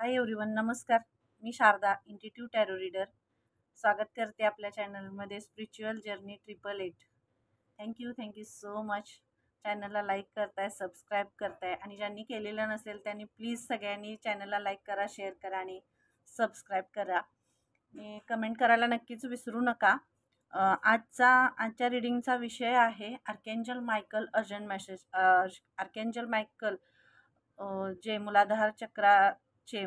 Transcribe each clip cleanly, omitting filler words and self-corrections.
Hi everyone, नमस्कार. मी Sharda, इंट्युटिव्ह tarot reader. स्वागत करते आपल्या चॅनलमध्ये spiritual journey 888. Thank you so much. चॅनलला लाईक करताय, सबस्क्राईब करताय आणि ज्यांनी केलेलं नसेल त्यांनी प्लीज सगळ्यांनी चॅनलला लाईक करा, शेअर करा आणि सबस्क्राईब करा. कमेंट करायला नक्कीच विसरू नका. आजच्या रीडिंगचा विषय आहे आर्कॅन्जल मायकल अर्जंट मेसेज. आर्कॅन्जल मायकल जे मूलाधार चक्राचे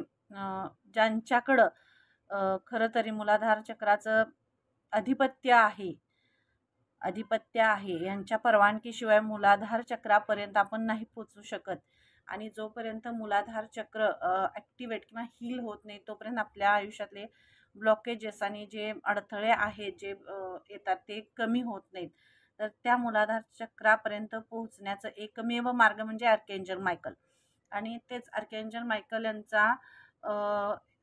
ज्यांच्याकडं खरं तरी मूलाधार चक्राचं अधिपत्य आहे यांच्या परवानगीशिवाय मूलाधार चक्रापर्यंत आपण नाही पोचू शकत. आणि जोपर्यंत मूलाधार चक्र ॲक्टिवेट किंवा हील होत नाही तोपर्यंत आपल्या आयुष्यातले ब्लॉकेजेस आणि जे अडथळे आहेत जे येतात ते कमी होत नाहीत. तर त्या मूलाधार चक्रापर्यंत पोहोचण्याचा एकमेव मार्ग म्हणजे आर्कॅन्जल मायकल. आणि तेच आर्कॅन्जल मायकल यांचा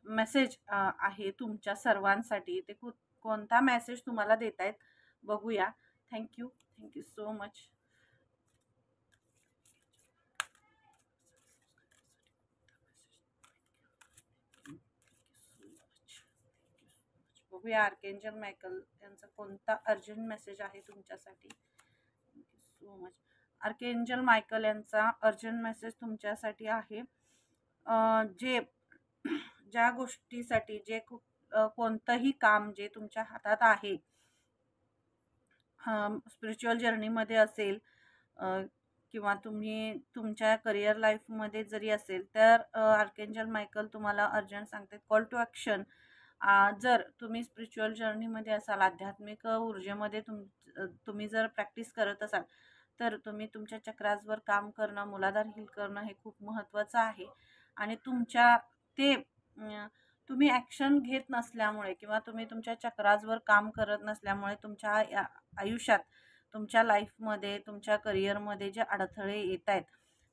मेसेज आहे तुमच्या सर्वांसाठी. ते कोणता मेसेज तुम्हाला देत आहेत बघूया. Thank you so much. बघूया आर्कॅन्जल मायकल यांचा कोणता अर्जंट मेसेज आहे तुमच्यासाठी. Thank you so much. Archangel Michael यांचा अर्जंट मेसेज तुमच्यासाठी आहे. ज्या गोष्टीसाठी कोणतंही काम जे तुमच्या हातात आहे, स्पिरिच्युअल जर्नीमध्ये असेल किंवा तुम्ही तुमच्या करिअर लाईफमध्ये जरी असेल तर आर्कॅन्जल मायकल तुम्हाला अर्जंट सांगतात कॉल टू ॲक्शन. जर तुम्ही स्पिरिच्युअल जर्नीमध्ये असाल, आध्यात्मिक ऊर्जेमध्ये तुम्ही जर प्रॅक्टिस करत असाल तर तुम्ही तुमच्या चक्रासवर काम करणं, मूलाधार हील करणं हे खूप महत्त्वाचं आहे. आणि तुम्ही ॲक्शन घेत नसल्यामुळे किंवा तुम्ही तुमच्या चक्रासवर काम करत नसल्यामुळे तुमच्या आयुष्यात, तुमच्या लाईफमध्ये, तुमच्या करिअरमध्ये जे अडथळे येत आहेत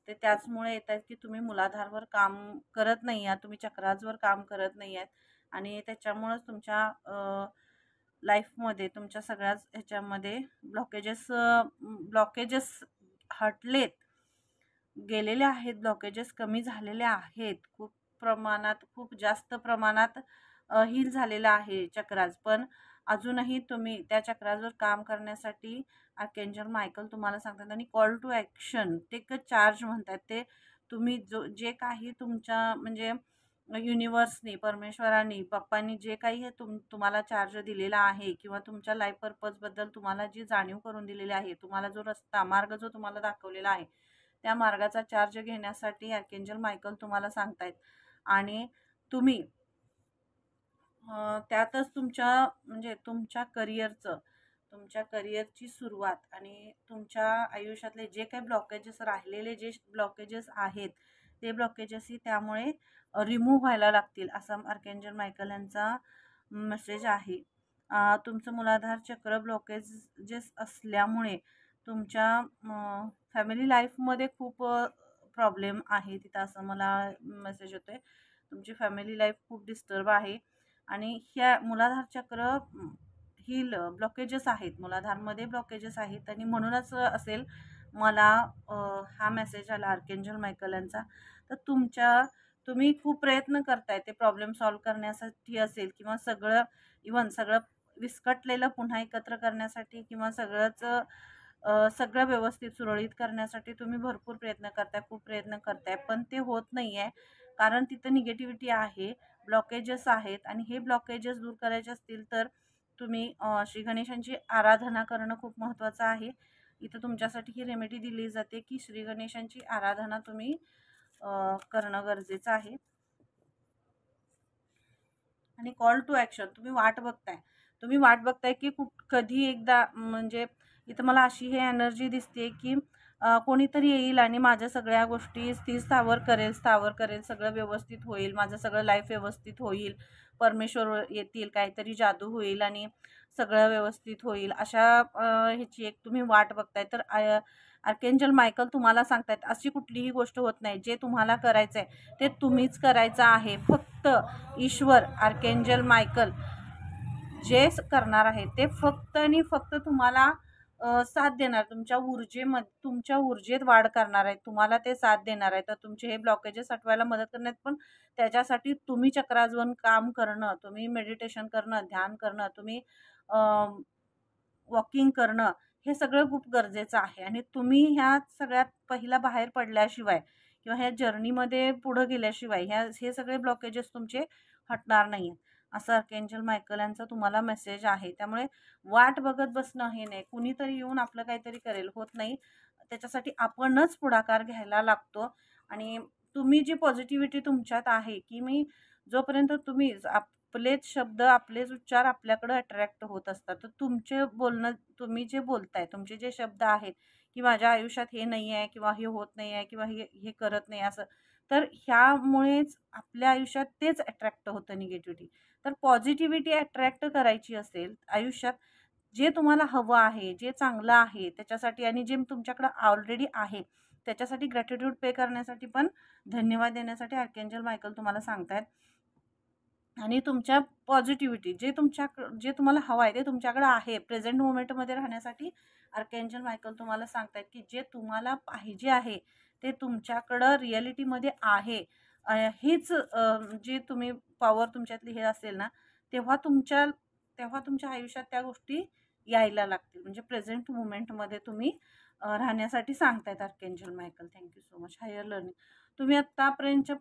ते त्याचमुळे येत आहेत की तुम्ही मूलाधारवर काम करत नाही आहात, तुम्ही चक्रासवर काम करत नाही आहेत. आणि त्याच्यामुळंच तुमच्या लाईफमध्ये, तुमच्या सगळ्याच ह्याच्यामध्ये ब्लॉकेजेस हटलेत, गेलेले आहेत, ब्लॉकेजेस कमी झालेले आहेत. खूप जास्त प्रमाणात हील झालेलं आहे चक्रास. पण अजूनही तुम्ही त्या चक्रावर काम करण्यासाठी आर्कॅन्जल मायकल तुम्हाला सांगतात. आणि call to action, take a charge म्हणतात. ते तुम्ही जे काही तुमच्या म्हणजे युनिवर्सनी, परमेश्वरांनी, पप्पांनी जे काही तुम्हाला चार्ज दिलेला आहे किंवा तुमच्या लाईफ पर्पजबद्दल तुम्हाला जी जाणीव करून दिलेली आहे, तुम्हाला जो मार्ग जो तुम्हाला दाखवलेला आहे त्या मार्गाचा चार्ज घेण्यासाठी आर्कॅन्जल मायकल तुम्हाला सांगतायत. आणि तुम्ही त्यातच तुमच्या करिअरची सुरुवात आणि तुमच्या आयुष्यातले जे काही ब्लॉकेजेस राहिलेले जे ब्लॉकेजेस आहेत ते ब्लॉकेजेसही त्यामुळे रिमूव्ह व्हायला लागतील, असा आर्कॅन्जल मायकल यांचा मेसेज आहे. तुमचं मूलाधार चक्र ब्लॉकेजेस असल्यामुळे तुमच्या फॅमिली लाईफमध्ये खूप प्रॉब्लेम आहे तिथं, असं मला मेसेज होतोय. तुमची फॅमिली लाईफ खूप डिस्टर्ब आहे आणि ह्या मूलाधार चक्र हील ब्लॉकेजेस आहेत, मूलाधारमध्ये ब्लॉकेजेस आहेत. आणि म्हणूनच असेल मला हा मेसेज आला आर्कॅन्जल मायकल यांचा. तर तुम्ही खूप प्रयत्न करताय ते प्रॉब्लेम सॉल्व्ह करण्यासाठी असेल किंवा सगळं विस्कटलेलं पुन्हा एकत्र करण्यासाठी किंवा सगळं व्यवस्थित सुरळीत करण्यासाठी तुम्ही भरपूर प्रयत्न करताय, खूप प्रयत्न करताय. पण ते होत नाही आहे कारण तिथं निगेटिव्हिटी आहे, ब्लॉकेजेस आहेत. आणि हे ब्लॉकेजेस दूर करायचे असतील तर तुम्ही श्री गणेशांची आराधना करणं खूप महत्त्वाचं आहे. इथं तुमच्यासाठी ही रेमेडी दिली जाते की श्री गणेशांची आराधना तुम्ही करणं गरजेचं आहे. आणि कॉल टू ॲक्शन, तुम्ही वाट बघताय की कधी एकदा, म्हणजे इथं मला अशी हे एनर्जी दिसते की कोणीतरी येईल आणि माझ्या सगळ्या गोष्टी स्थावर करेल, सगळं व्यवस्थित होईल, माझं सगळं लाईफ व्यवस्थित होईल, परमेश्वर येतील, काहीतरी जादू होईल आणि सगळं व्यवस्थित होईल, अशा ह्याची एक तुम्ही वाट बघताय. तर आर्कॅन्जल मायकल तुम्हाला सांगतायत अशी कुठलीही गोष्ट होत नाही. जे तुम्हाला करायचं आहे ते तुम्हीच करायचं आहे. फक्त ईश्वर, आर्कॅन्जल मायकल जे करणार आहे ते फक्त आणि फक्त तुम्हाला साथ देणार, तुमच्या ऊर्जेत वाढ करणार आहेत, तुम्हाला ते साथ देणार आहे. तर तुमचे हे ब्लॉकेजेस हटवायला मदत करण्यात पण त्याच्यासाठी तुम्ही चक्राजवन काम करणं, तुम्ही मेडिटेशन करणं, ध्यान करणं, तुम्ही वॉकिंग करणं, हे सगळं खूप गरजेचं आहे. आणि तुम्ही ह्या सगळ्यात पहिला बाहेर पडल्याशिवाय किंवा ह्या जर्नीमध्ये पुढं गेल्याशिवाय हे सगळे ब्लॉकेजेस तुमचे हटणार नाहीत. असं आर्कएंजल मायकल यांचा तुम्हाला मेसेज आहे. त्यामुळे वाट बघत बसणं हे नाही. कुणीतरी येऊन आपलं काहीतरी करेल, होत नाही. त्याच्यासाठी आपणच पुढाकार घ्यायला लागतो. आणि तुम्ही जी पॉझिटिव्हिटी तुमच्यात आहे, की जोपर्यंत आपलेच शब्द, आपलेच उच्चार आपल्याकडे अट्रॅक्ट होत असतात. तर तुमचे बोलणं, तुम्ही जे बोलताय, तुमचे जे शब्द आहेत, की माझ्या आयुष्यात हे नाही आहे किंवा हे होत नाही आहे किंवा हे हे करत नाही असं, तर ह्यामुळेच आपल्या आयुष्यात तेच अट्रॅक्ट होतं निगेटिव्हिटी. तर पॉझिटिव्हिटी अट्रॅक्ट करायची असेल आयुष्यात, जे तुम्हाला हवं आहे, जे चांगलं आहे त्याच्यासाठी आणि जे तुमच्याकडे ऑलरेडी आहे त्याच्यासाठी ग्रॅटिट्यूड पे करण्यासाठी पण, धन्यवाद देण्यासाठी आर्कएंजल मायकल तुम्हाला सांगतायत. आणि तुमच्या पॉझिटिव्हिटी जे तुम्हाला हवं आहे ते तुमच्याकडे आहे. प्रेझेंट मोमेंटमध्ये राहण्यासाठी आर्कएंजल मायकल तुम्हाला सांगतायत, की जे तुम्हाला पाहिजे आहे ते तुमच्याकडं रिॲलिटीमध्ये आहे. हीच जी तुम्ही पॉवर तुमच्यातली हे असेल ना, तेव्हा तुमच्या आयुष्यात त्या गोष्टी यायला लागतील. म्हणजे प्रेझेंट मोमेंटमध्ये तुम्ही राहण्यासाठी सांगतायत archangel Michael. Thank so much. Higher learning. तुम्ही आत्तापर्यंतची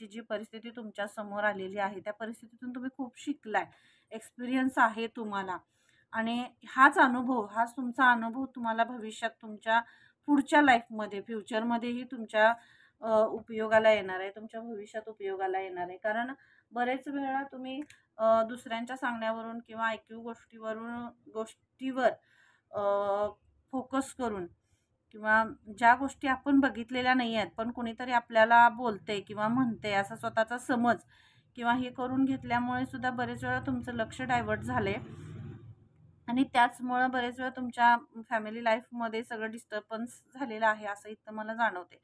जी परिस्थिती तुमच्या समोर आलेली आहे, त्या परिस्थितीतून तुम्ही खूप शिकलाय. एक्सपिरियन्स आहे तुम्हाला. आणि हाच तुमचा अनुभव तुम्हाला भविष्यात तुमच्या पुढच्या लाईफमध्ये, फ्युचरमध्येही तुमच्या उपयोगाला येणार आहे, तुमच्या भविष्यात उपयोगाला येणार आहे. कारण बरेच वेळा तुम्ही दुसऱ्यांच्या सांगण्यावरून किंवा ऐकीव गोष्टीवर फोकस करून, किंवा ज्या गोष्टी आपण बघितलेल्या नाही आहेत पण कोणीतरी आपल्याला बोलते किंवा म्हणते असा स्वतःचा समज किंवा हे करून घेतल्यामुळे सुद्धा बरेच वेळा तुमचं लक्ष डायव्हर्ट झाले. आणि त्याचमुळं बरेच वेळा तुमच्या फॅमिली लाईफमध्ये सगळं डिस्टर्बन्स झालेलं आहे असं इथं मला जाणवते.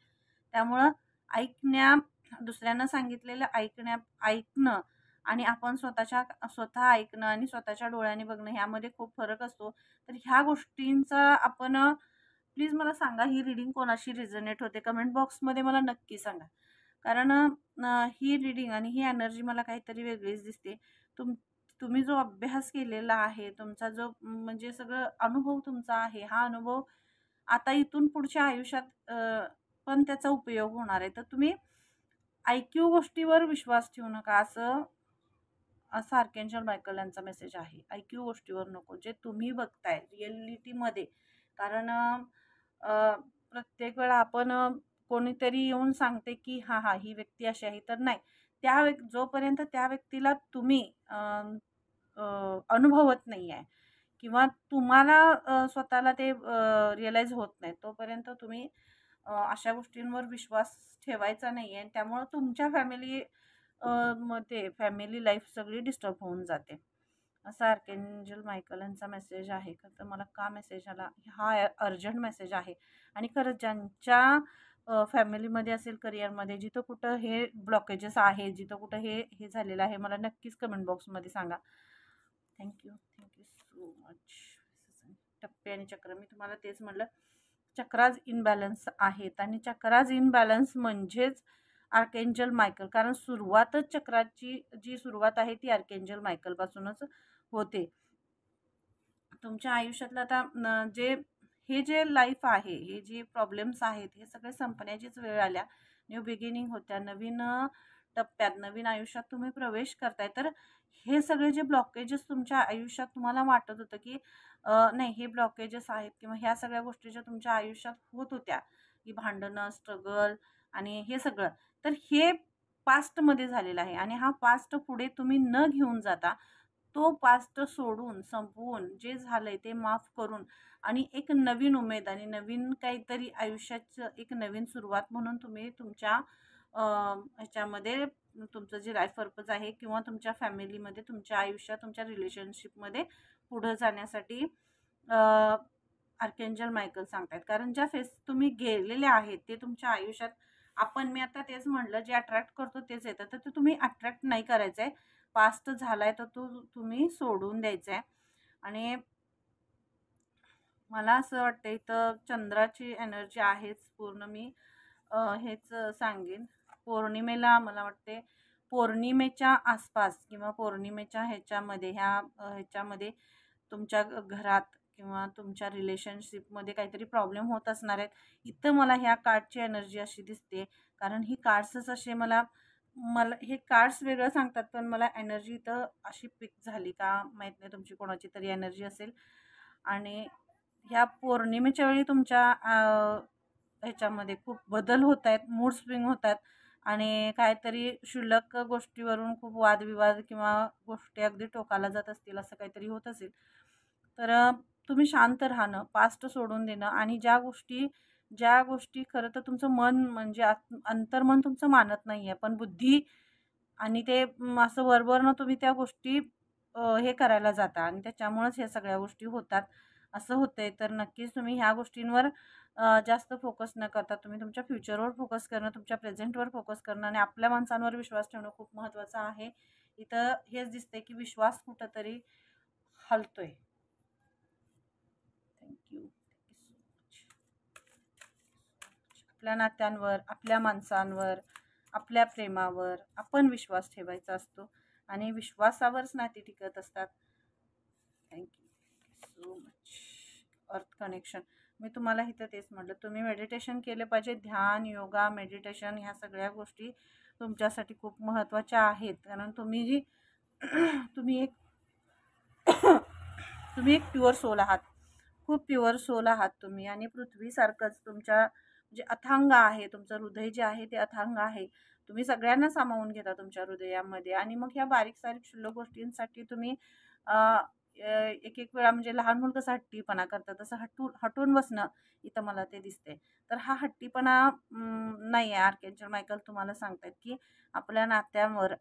त्यामुळं दुसऱ्यांना सांगितलेलं ऐकणं आणि आपण स्वतः ऐकणं आणि स्वतःच्या डोळ्यांनी बघणं ह्यामध्ये खूप फरक असतो. तर ह्या गोष्टींचा आपण, प्लीज मला सांगा ही रीडिंग कोणाशी रिझनेट होते, कमेंट बॉक्समध्ये मला नक्की सांगा. कारण ही रीडिंग आणि ही एनर्जी मला काहीतरी वेगळीच दिसते. तुम्ही जो अभ्यास केलेला आहे, तुमचा जो म्हणजे सगळं अनुभव तुमचा आहे, हा अनुभव आता इथून पुढच्या आयुष्यात पण त्याचा उपयोग होणार आहे. तर तुम्ही ऐकीव गोष्टीवर विश्वास ठेवू नका, असं आर्कएंजल मायकल यांचा मेसेज आहे. ऐकीव गोष्टीवर नको, जे तुम्ही बघताय रिअलिटीमध्ये. कारण प्रत्येक वेळा आपण कोणीतरी येऊन सांगते की हां, ही व्यक्ती अशी आहे, तर नाही. जोपर्यंत त्या व्यक्तीला तुम्ही अनुभवत नाही आहे किंवा तुम्हाला स्वतःला ते रिअलाईज होत नाही, तोपर्यंत तुम्ही अशा गोष्टींवर विश्वास ठेवायचा नाही आहे. त्यामुळं तुमच्या फॅमिली लाईफ सगळी डिस्टर्ब होऊन जाते. असा आर्कएंजल मायकल यांचा मेसेज आहे. तर मला का मेसेज आला, हा अर्जंट मेसेज आहे. आणि खरंच ज्यांच्या फॅमिलीमध्ये असेल, करिअरमध्ये, जिथं कुठं हे ब्लॉकेजेस आहे, जिथं कुठं हे झालेलं आहे, मला नक्कीच कमेंट बॉक्समध्ये सांगा. Thank you so much. टप्पे आणि चक्र, मी तुम्हाला तेच म्हटलं, चक्राज इनबॅलन्स आहेत. आणि चक्राज इनबॅलन्स म्हणजेच आर्कएंजल मायकल. कारण चक्राची जी सुरुवात आहे ती आर्कएंजल मायकलपासूनच होते. तुमच्या आयुष्यातलं आता जे लाईफ आहे, हे जे प्रॉब्लेम्स आहेत, हे सगळे संपण्याचीच वेळ आल्या. न्यू बिगिनिंग होत्या. नवीन टप्प्यात, नवीन आयुष्यात तुम्ही प्रवेश करताय. तर हे सगळे जे ब्लॉकेजेस तुमच्या आयुष्यात तुम्हाला वाटत होतं की नाही, हे ब्लॉकेजेस आहेत किंवा ह्या सगळ्या गोष्टी ज्या तुमच्या आयुष्यात होत होत्या, की भांडणं, स्ट्रगल आणि हे सगळं, तर हे पास्टमध्ये झालेलं आहे. आणि हा पास्ट पुढे तुम्ही न घेऊन जाता, तो पास्ट सोडून, संपवून, जे झालंय ते माफ करून आणि एक नवीन उमेद आणि नवीन काहीतरी आयुष्याचं एक नवीन सुरुवात म्हणून तुम्ही तुमच्या ह्याच्यामध्ये तुमचं जे लाईफ पर्पज आहे किंवा तुमच्या फॅमिलीमध्ये, तुमच्या आयुष्यात, तुमच्या रिलेशनशिपमध्ये पुढं जाण्यासाठी आर्कएंजल मायकल सांगतायत. कारण ज्या फेस तुम्ही गेलेले आहेत ते तुमच्या आयुष्यात, मी आता तेच म्हटलं, जे अट्रॅक्ट करतो तेच येतं. तर ते तुम्ही अट्रॅक्ट नाही करायचं आहे. पास्ट झालाय तर तो तुम्ही सोडून द्यायचा आहे. आणि मला असं वाटतं इथं चंद्राची एनर्जी आहेच पूर्ण. मी हेच सांगेन. पौर्णिमेला मला वाटते पौर्णिमेच्या आसपास किंवा पौर्णिमेच्या ह्याच्यामध्ये ह्याच्यामध्ये तुमच्या घरात किंवा तुमच्या रिलेशनशिपमध्ये काहीतरी प्रॉब्लेम होत असणार आहेत. इथं मला ह्या कार्डची एनर्जी अशी दिसते. कारण ही कार्ड्सच असे मला मला हे कार्ड्स वेगळं सांगतात, पण मला एनर्जी इथं अशी पिक झाली का माहीत नाही, तुमची कोणाची तरी एनर्जी असेल. आणि ह्या पौर्णिमेच्या वेळी तुमच्या ह्याच्यामध्ये खूप बदल होत आहेत, मूड स्विंग होत आहेत आणि काहीतरी क्षुल्लक गोष्टीवरून खूप वादविवाद किंवा गोष्टी अगदी टोकाला जात असतील, असं काहीतरी होत असेल. तर तुम्ही शांत राहणं, पास्ट सोडून देणं आणि ज्या गोष्टी खरं तर तुमचं मन म्हणजे अंतर्मन तुमचं मानत नाही आहे, पण बुद्धी आणि ते असं वरवरनं तुम्ही त्या गोष्टी हे करायला जाता आणि त्याच्यामुळेच ह्या सगळ्या गोष्टी होतात, असं होतंय. तर नक्कीच तुम्ही ह्या गोष्टींवर जास्त फोकस न करता तुम्ही तुमच्या फ्युचरवर फोकस करणं, तुमच्या प्रेझेंटवर फोकस करणं आणि आपल्या माणसांवर विश्वास ठेवणं खूप महत्त्वाचं आहे. इथं हेच दिसतंय की विश्वास कुठंतरी हलतोय. थँक्यू. So much. आपल्या नात्यांवर, आपल्या माणसांवर, आपल्या प्रेमावर आपण विश्वास ठेवायचा असतो आणि विश्वासावरच नाती टिकत असतात. Thank you so much. अर्थ कनेक्शन. मी तुम्हाला इथं तेच म्हटलं, तुम्ही मेडिटेशन केलं पाहिजे. ध्यान, योगा, मेडिटेशन ह्या सगळ्या गोष्टी तुमच्यासाठी खूप महत्त्वाच्या आहेत. कारण तुम्ही एक तुम्ही एक प्युअर सोल आहात. खूप प्युअर सोल आहात तुम्ही आणि पृथ्वीसारखंच तुमच्या म्हणजे अथांग आहे. तुमचं हृदय जे आहे ते अथांग आहे. तुम्ही सगळ्यांना सामावून घेता तुमच्या हृदयामध्ये आणि मग ह्या बारीक-सारीक क्षुल्लक गोष्टींसाठी तुम्ही अ, एक-एक वेळा म्हणजे लहान मुलं कसं हट्टीपणा करतात तसं हटून बसणं इथं मला ते दिसते. तर हा हट्टीपणा नाही आहे. आर्कएंजल मायकल तुम्हाला सांगतायत, की आपल्या नात्यांवर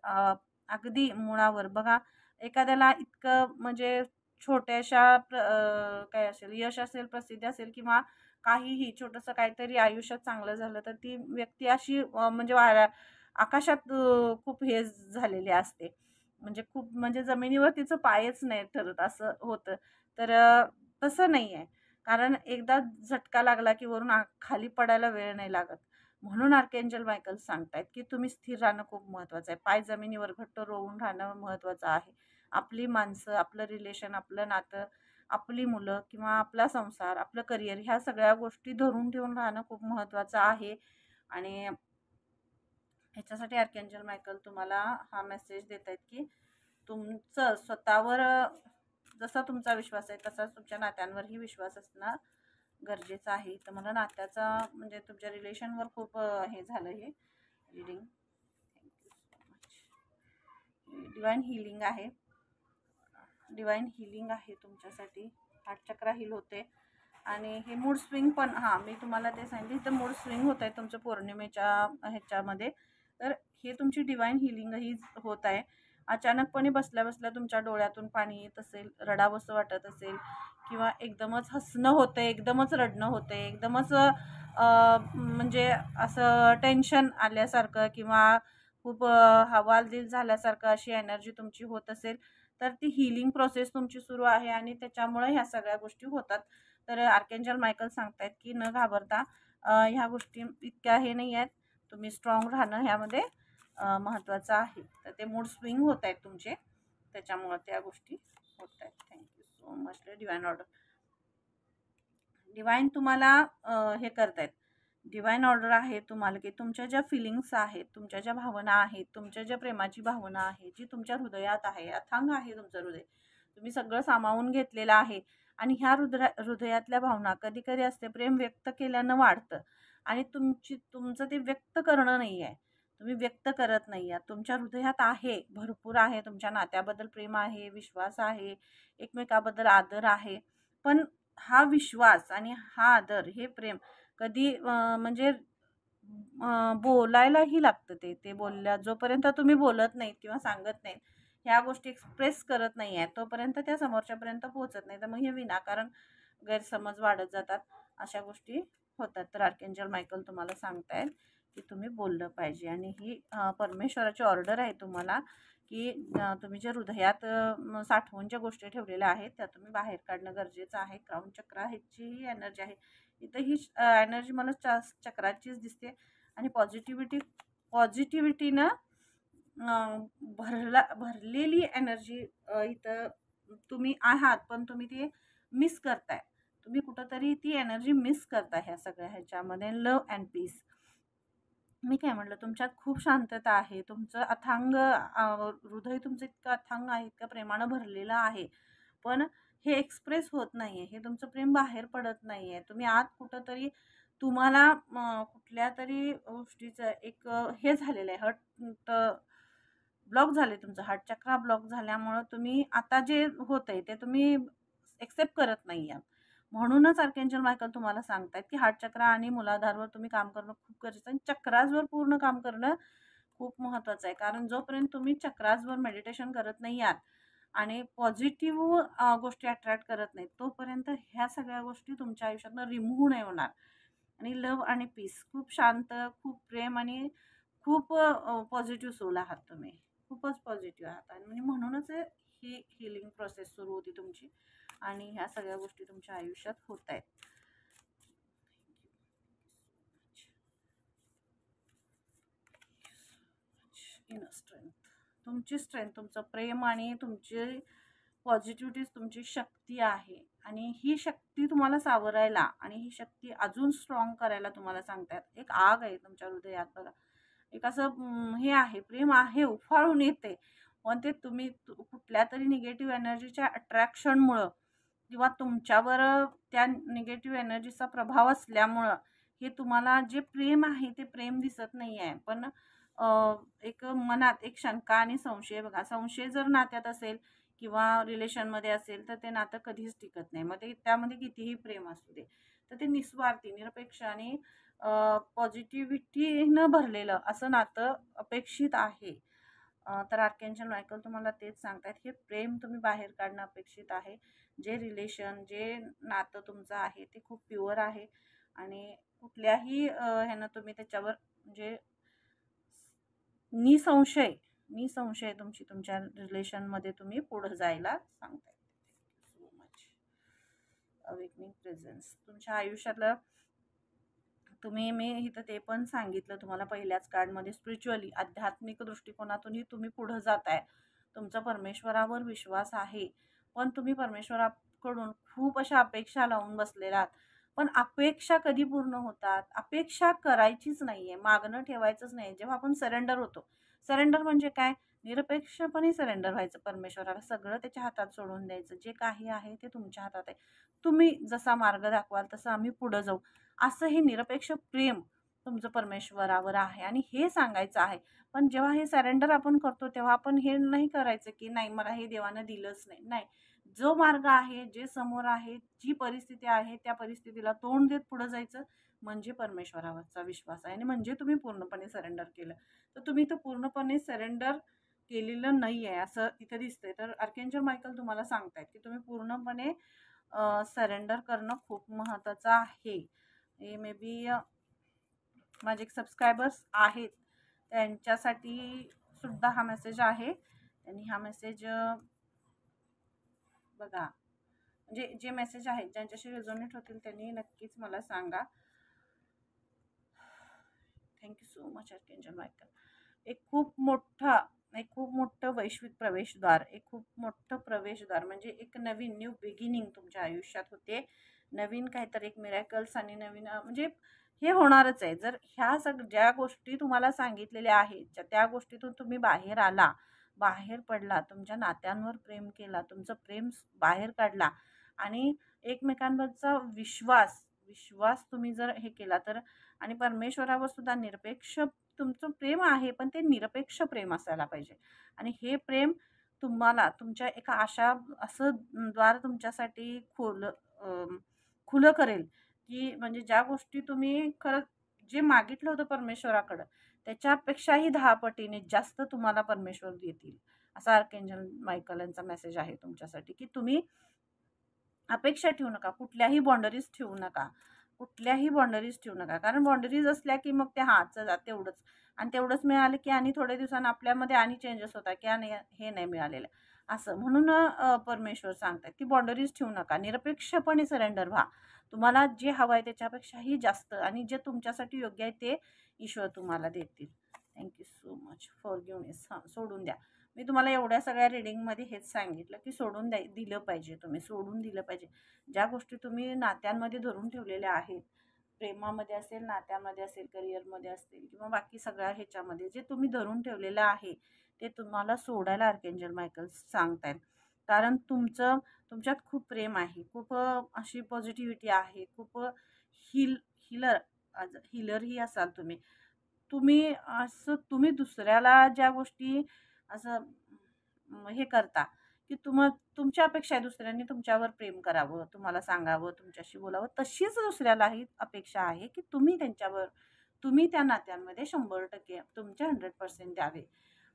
अगदी मुळावर बघा, एखाद्याला इतकं म्हणजे छोट्याशा काय असेल, यश असेल, प्रसिद्धी असेल किंवा काहीही छोटंसं काहीतरी आयुष्यात चांगलं झालं, तर ती व्यक्ती अशी म्हणजे आकाशात खूप हे झालेली असते. म्हणजे खूप म्हणजे जमिनीवर तिचं पायच नाही ठरत असं होतं. तर तसं नाही आहे. कारण एकदा झटका लागला, की वरून खाली पडायला वेळ नाही लागत. म्हणून आर्कएंजल मायकल सांगतायत, की तुम्ही स्थिर राहणं खूप महत्त्वाचं आहे. पाय जमिनीवर घट्ट रोवून राहणं महत्त्वाचं आहे. आपली माणसं, आपलं रिलेशन, आपलं नातं, आपली मुलं किंवा आपला संसार, आपलं करिअर ह्या सगळ्या गोष्टी धरून ठेवून राहणं खूप महत्त्वाचं आहे. आणि ह्याच्यासाठी आर्कएंजल मायकल तुम्हाला हा मेसेज देत आहेत, की तुमचं स्वतःवर जसा तुमचा विश्वास आहे तसाच तुमच्या नात्यांवरही विश्वास असणं गरजेचं आहे. तर मला नात्याचा म्हणजे तुमच्या रिलेशनवर खूप हे झालं हे reading. Thank you so much. Divine healing आहे. डिवाइन हिलिंग आहे तुमच्यासाठी. हार्ट चक्रा हील होते आणि हे मूड स्विंग पण मी तुम्हाला ते सांगितलं इथं मूड स्विंग होत आहे तुमचं पौर्णिमेच्या ह्याच्यामध्ये. तर हे तुमची डिवाइन हिलिंगही होत आहे. अचानकपणे बसल्या बसल्या तुमच्या डोळ्यातून पाणी येत असेल, रडावंसं वाटत असेल किंवा एकदमच हसणं होतंय, एकदमच रडणं होतंय, एकदमच म्हणजे असं टेन्शन आल्यासारखं किंवा खूप हवालदिल झाल्यासारखं अशी एनर्जी तुमची होत असेल, तर ती हीलिंग प्रोसेस तुमची सुरू आहे आणि त्याच्यामुळे ह्या सगळ्या गोष्टी होतात. तर आर्कएंजल मायकल सांगतायत, की न घाबरता ह्या गोष्टी इतक्या हे नाही आहेत. तुम्ही स्ट्रॉंग राहणं ह्यामध्ये महत्त्वाचं आहे. तर ते मूड स्विंग होत आहेत तुमचे, त्याच्यामुळं त्या गोष्टी होत आहेत. Thank you so much divine order. Divine तुम्हाला हे करतायत. डिवाइन ऑर्डर आहे तुम्हाला, की तुमच्या ज्या फिलिंग्स आहेत, तुमच्या ज्या भावना आहेत, तुमच्या ज्या प्रेमाची भावना आहे, जी तुमच्या हृदयात आहे, अथांग आहे तुमचं हृदय. तुम्ही सगळं सामावून घेतलेलं आहे आणि ह्या हृदयातल्या भावना कधी-कधी असते प्रेम व्यक्त केल्यानं वाढतं आणि तुमचं ते व्यक्त करणं नाही आहे. तुम्ही व्यक्त करत नाही आहात. तुमच्या हृदयात आहे, भरपूर आहे. तुमच्या नात्याबद्दल प्रेम आहे, विश्वास आहे, एकमेकाबद्दल आदर आहे. पण हा विश्वास आणि हा आदर, हे प्रेम कधी म्हणजे बोलायलाही लागतं ते. ते जोपर्यंत तुम्ही बोलत नाहीत किंवा सांगत नाहीत, ह्या गोष्टी एक्सप्रेस करत नाही आहेत, तोपर्यंत त्या समोरच्यापर्यंत पोहोचत नाही. तर मग हे विनाकारण गैरसमज वाढत जातात. अशा गोष्टी होतात. तर आर्कएंजल मायकल तुम्हाला सांगतायत, की तुम्ही बोललं पाहिजे. आणि ही परमेश्वराची ऑर्डर आहे तुम्हाला, की तुम्ही जे हृदयात साठवून ज्या गोष्टी ठेवलेल्या आहेत त्या तुम्ही बाहेर काढणं गरजेचं आहे. क्राऊन चक्र ह्याची ही एनर्जी आहे. इथं ही एनर्जी मला चक्राचीच दिसते. आणि पॉझिटिव्हिटीनं भरलेली एनर्जी इथं तुम्ही आहात, पण तुम्ही ते मिस करताय. तुम्ही कुठंतरी ती एनर्जी मिस करताय ह्या सगळ्या ह्याच्यामध्ये. लव्ह अँड पीस, मी काय म्हटलं, तुमच्यात खूप शांतता आहे. तुमचं अथांग हृदय तुमचं इतकं अथांग आहे, इतकं प्रेमानं भरलेलं आहे. पण हे एक्सप्रेस होत नाहीये. हे तुमचं प्रेम बाहेर पडत नाहीये. तुम्ही आत कुठंतरी तुम्हाला कुठल्या तरी गोष्टीचं एक हे झालेलं आहे, ब्लॉक झाले, तुमचं हार्ट चक्रा ब्लॉक झाल्यामुळं तुम्ही आता जे होतंय ते तुम्ही एक्सेप्ट करत नाही आहात. म्हणूनच आर्कएंजल मायकल तुम्हाला सांगतायत, की हार्ट चक्रा आणि मूलाधारवर तुम्ही काम करणं खूप गरजेचं आहे. आणि चक्रासवर पूर्ण काम करणं खूप महत्त्वाचं आहे. कारण जोपर्यंत तुम्ही चक्रासवर मेडिटेशन करत नाही आहात आणि पॉझिटिव्ह गोष्टी अट्रॅक्ट करत नाहीत, तोपर्यंत ह्या सगळ्या गोष्टी तुमच्या आयुष्यातनं रिमूव्ह नाही होणार. आणि लव्ह आणि पीस, खूप शांत, खूप प्रेम आणि खूप पॉझिटिव्ह सोल आहात तुम्ही. खूपच पॉझिटिव्ह आहात. आणि म्हणूनच ही हीलिंग प्रोसेस सुरू होती तुमची. आणि ह्या सगळ्या गोष्टी तुमच्या आयुष्यात होत आहेत. इनर स्ट्रेंथ, तुमची स्ट्रेंथ, तुमचं प्रेम आणि तुमची पॉझिटिव्हिटीच तुमची शक्ती आहे. आणि ही शक्ती तुम्हाला सावरायला आणि ही शक्ती अजून स्ट्रॉंग करायला तुम्हाला सांगतात. एक आग आहे तुमच्या हृदयात बघा. एक असं हे आहे, प्रेम आहे, उफाळून येते. पण ते तुम्ही कुठल्या तरी निगेटिव्ह एनर्जीच्या अट्रॅक्शनमुळं किंवा तुमच्यावर त्या निगेटिव्ह एनर्जीचा प्रभाव असल्यामुळं हे तुम्हाला जे प्रेम आहे ते प्रेम दिसत नाही आहे. पण एक मनात एक शंका आणि संशय बघा. संशय जर नात्यात असेल किंवा रिलेशनमध्ये असेल तर ते नातं कधीच टिकत नाही. मग ते त्यामध्ये कितीही प्रेम असू दे. तर ते निस्वार्थी, निरपेक्ष आणि पॉझिटिव्हिटीनं भरलेलं असं नातं अपेक्षित आहे. तर आर्कएंजल मायकल तुम्हाला तेच सांगतायत, हे प्रेम तुम्ही बाहेर काढणं अपेक्षित आहे. जे रिलेशन, जे नातं तुमचं आहे ते खूप प्युअर आहे. आणि कुठल्याही ह्यानं तुम्ही त्याच्यावर म्हणजे निसंशय निसंशय तुमची तुमच्या रिलेशनमध्ये तुम्ही पुढे जायला सांगताय. So much. अवेकनिंग प्रेझेन्स तुमच्या आयुष्यातलं मी इथं ते पण सांगितलं तुम्हाला पहिल्याच कार्डमध्ये, स्पिरिच्युअली आध्यात्मिक दृष्टिकोनातूनही तुम्ही पुढे जाताय. तुमचा परमेश्वरावर विश्वास आहे, पण तुम्ही परमेश्वराकडून खूप अशा अपेक्षा लावून बसलेला आहात. पण अपेक्षा कधी पूर्ण होतात? अपेक्षा करायचीच नाहीये, मागणं ठेवायचंच नाही. जेव्हा आपण सरेंडर होतो, सरेंडर म्हणजे काय? निरपेक्षपणे सरेंडर व्हायचं परमेश्वराला, सगळं त्याच्या हातात सोडून द्यायचं. जे काही आहे ते तुमच्या हातात आहे. तुम्ही जसा मार्ग दाखवाल तसं आम्ही पुढे जाऊ, असं हे निरपेक्ष प्रेम तुमचं परमेश्वरावर आहे आणि हे सांगायचं आहे. पण जेव्हा हे सरेंडर आपण करतो तेव्हा आपण हे नाही करायचं की नाही मला हे देवानं दिलंच नाही. नाही, जो मार्ग आहे, जे समोर आहे, जी परिस्थिती आहे त्या परिस्थितीला तोंड देत पुढे जायचं, म्हणजे परमेश्वरावरचा विश्वास आहे आणि म्हणजे तुम्ही पूर्णपणे सरेंडर केलं. तर तुम्ही तर पूर्णपणे सरेंडर केलेलं नाही आहे असं इथे दिसतंय. तर आर्कएंजल मायकल तुम्हाला सांगतायत की तुम्ही पूर्णपणे सरेंडर करणं खूप महत्त्वाचं आहे. हे मे बी माझे एक सबस्क्रायबर्स आहेत त्यांच्यासाठी सुद्धा हा मेसेज आहे. त्यांनी हा मेसेज बघा, म्हणजे जे मेसेज आहेत ज्यांच्याशी रेझोनेट होतील त्यांनी नक्कीच मला सांगा. Thank you so much archangel Michael. एक खूप मोठं वैश्विक प्रवेशद्वार, एक खूप मोठं प्रवेशद्वार म्हणजे एक नवीन न्यू बिगिनिंग तुमच्या आयुष्यात होते. नवीन काहीतरी एक मिरॅकल्स आणि नवीन म्हणजे हे होणारच आहे. जर ह्या ज्या गोष्टी तुम्हाला सांगितलेल्या आहेत, त्या गोष्टीतून तुम्ही बाहेर आला, बाहेर पडला, तुमच्या नात्यांवर प्रेम केला, तुमचं प्रेम बाहेर काढला आणि एकमेकांवरचा विश्वास तुम्ही जर हे केला तर, आणि परमेश्वरावर सुद्धा निरपेक्ष तुमचं प्रेम आहे, पण ते निरपेक्ष प्रेम असायला पाहिजे. आणि हे प्रेम तुम्हाला तुमच्या एका असं द्वार तुमच्यासाठी खुलं करेल, की म्हणजे ज्या गोष्टी तुम्ही खरं जे मागितलं होतं परमेश्वराकडं, त्याच्यापेक्षाही 10 पटीने जास्त तुम्हाला परमेश्वर देतील. असा आर्कएंजल मायकल यांचा मेसेज आहे तुमच्यासाठी, की तुम्ही अपेक्षा ठेवू नका, कुठल्याही बाउंडरीज ठेवू नका. कुठल्याही बाउंडरीज ठेवू नका, कारण बाउंडरीज असल्या की मग ते हां चला तेवढंच आणि तेवढंच मिळालं की आणि थोड्या दिवसांनी आपल्यामध्ये आणि चेंजेस होतात की नाही हे नाही मिळालेलं असं. म्हणून परमेश्वर सांगतात की बाउंडरीज ठेवू नका, निरपेक्षपणे सरेंडर व्हा. तुम्हाला जे हवं आहे त्याच्यापेक्षाही जास्त आणि जे तुमच्यासाठी योग्य आहे ते ईश्वर तुम्हाला देतील. Thank you so much forgiveness. हां, सोडून द्या. मी तुम्हाला एवढ्या सगळ्या रीडिंगमध्ये हेच सांगितलं की सोडून दिलं पाहिजे, तुम्ही सोडून दिलं पाहिजे. ज्या गोष्टी तुम्ही नात्यांमध्ये धरून ठेवलेल्या आहेत, प्रेमामध्ये असेल, नात्यामध्ये असेल, करिअरमध्ये असतील किंवा बाकी सगळ्या ह्याच्यामध्ये जे तुम्ही धरून ठेवलेलं आहे ते तुम्हाला सोडायला आर्कएंजल मायकल सांगतायत. कारण तुमच्यात खूप प्रेम आहे, खूप अशी पॉझिटिव्हिटी आहे, खूप हिलर हिलरही असाल तुम्ही. तुम्ही दुसऱ्याला ज्या गोष्टी असं हे करता की तुमच्या अपेक्षा आहे दुसऱ्यांनी तुमच्यावर प्रेम करावं, तुम्हाला सांगावं, तुमच्याशी बोलावं. तशीच दुसऱ्यालाही अपेक्षा आहे की तुम्ही त्या नात्यांमध्ये 100% तुमचे 100% द्यावे.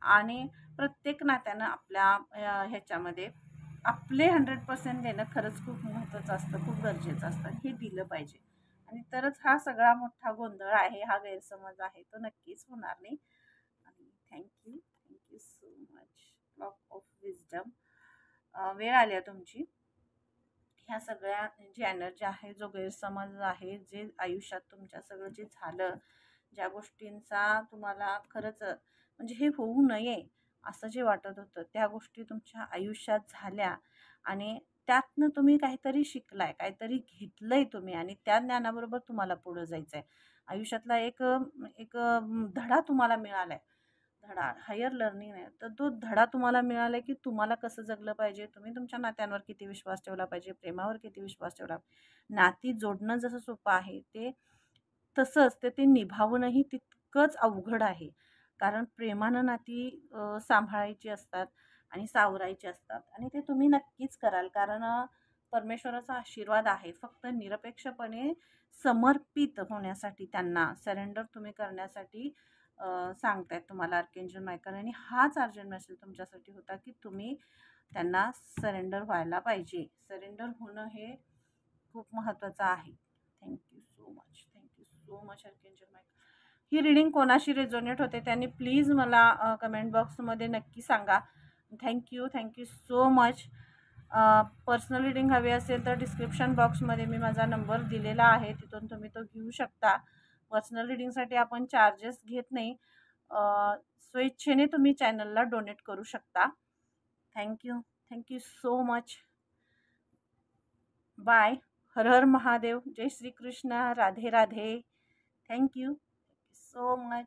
आणि प्रत्येक नात्यानं आपल्या ह्याच्यामध्ये आपले 100% देणं खरंच खूप महत्त्वाचं असतं, खूप गरजेचं असतं. हे दिलं पाहिजे. आणि तरच हा सगळा मोठा गोंधळ आहे, हा गैरसमज आहे, तो नक्कीच होणार नाही. आणि thank you so much. Clock of wisdom. वेळ आली आहे तुमची. ह्या सगळ्या जी एनर्जी आहे, जो गैरसमज आहे, जे आयुष्यात तुमच्या सगळं जे झालं, ज्या गोष्टींचा तुम्हाला खरंच म्हणजे हे होऊ नये असं जे वाटत होतं, त्या गोष्टी तुमच्या आयुष्यात झाल्या आणि त्यातनं तुम्ही काहीतरी शिकलाय, काहीतरी घेतलंय तुम्ही आणि त्या ज्ञानाबरोबर तुम्हाला पुढं जायचं आहे. आयुष्यातला एक एक धडा तुम्हाला मिळालाय. धडा, हायर लर्निंग आहे. तर तो धडा तुम्हाला मिळाला की तुम्हाला कसं जगलं पाहिजे, तुम्ही तुमच्या नात्यांवर किती विश्वास ठेवला पाहिजे, प्रेमावर किती विश्वास ठेवला. नाती जोडणं जसं सोपं आहे, तसंच ते निभावणंही तितकंच अवघड आहे. कारण प्रेमानं नाती सांभाळायची असतात आणि सावरायची असतात आणि ते तुम्ही नक्कीच कराल. कारण परमेश्वराचा आशीर्वाद आहे. फक्त निरपेक्षपणे समर्पित होण्यासाठी, त्यांना सरेंडर तुम्ही करण्यासाठी सांगतायत तुम्हाला आर्कएंजल मायकल. आणि हाच अर्जंट मेसेज तुमच्यासाठी होता की तुम्ही त्यांना सरेंडर व्हायला पाहिजे. सरेंडर होणं हे खूप महत्त्वाचं आहे. Thank you so much. Thank you so much archangel Michael. ही रीडिंग कोणाशी रेझोनेट होते त्यांनी प्लीज मला कमेंट बॉक्समध्ये नक्की सांगा. Thank you so much. Personal reading हवी असेल तर डिस्क्रिप्शन बॉक्समध्ये मी माझा नंबर दिलेला आहे, तिथून तुम्ही तो घेऊ शकता. पर्सनल रीडिंगसाठी आपण चार्जेस घेत नाही. स्वेच्छेने तुम्ही चॅनलला डोनेट करू शकता. Thank you so much. बाय. हर हर महादेव. जय Shri Krishna. Radhe Radhe. Thank you so much.